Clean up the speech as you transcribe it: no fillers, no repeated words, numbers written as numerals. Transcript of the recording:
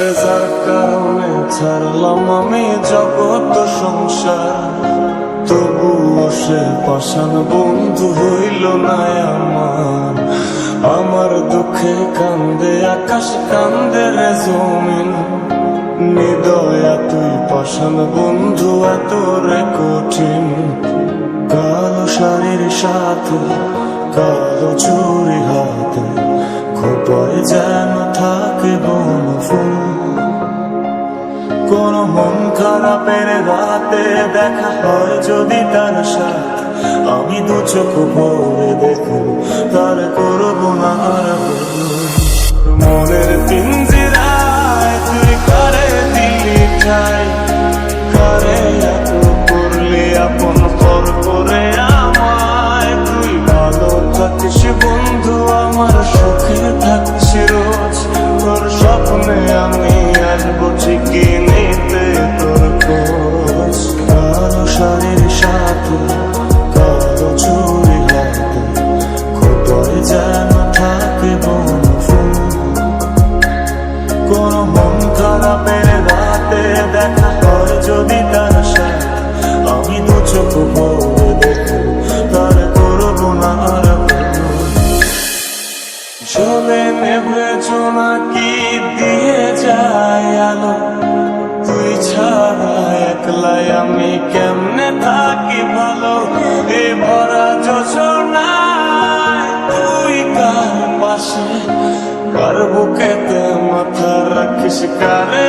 আরে যার কারণে ছাড়লাম আমি জগৎ সংসার, তবুও সে পাষাণ বন্ধু হইল না আমার। আমার দুঃখে কান্দে আকাশ, কান্দে রে জমিন, নিদয়া তুই পাষাণ বন্ধু এত রে কঠিন। কালো শাড়ির সাথে কালো চুরি হাতে, খোপায় যেন থাকে বনফুল। কোন মন খারাপের রাতে দেখা হয় যদি তার সাথে, আমি দু চোখ ভরে দেখব তার করব না আর ভুল। মনের পিঞ্জিরায় তুই কারে দিলি ঠাই, কারে এত করলি আপন পর করে আমায়। তুই ভালো থাকিস বন্ধু আমার, সুখে থাকিস রোজ, তোর স্বপ্নে আমি আসবো ঠিকই নিতে তোর খোঁজ। কালো শাড়ির সাথে কালো চুরি হাতে, খোপায় যেন থাকে বনফুল। কোন মন খারাপের রাতে দেখা হয় যদি তার সাথে, আমি দু চোখ ভরে দেখব তার করব না আর ভুল। চলে নেবে জোনাকি দিয়ে যায় আলো, তুই ছাড়া একলাই আমি কেমনে থাকি ভালো। এ ভরা যোজনায় তুই কার পাশে, কার বুকেতে মাথা রাখিস, কারে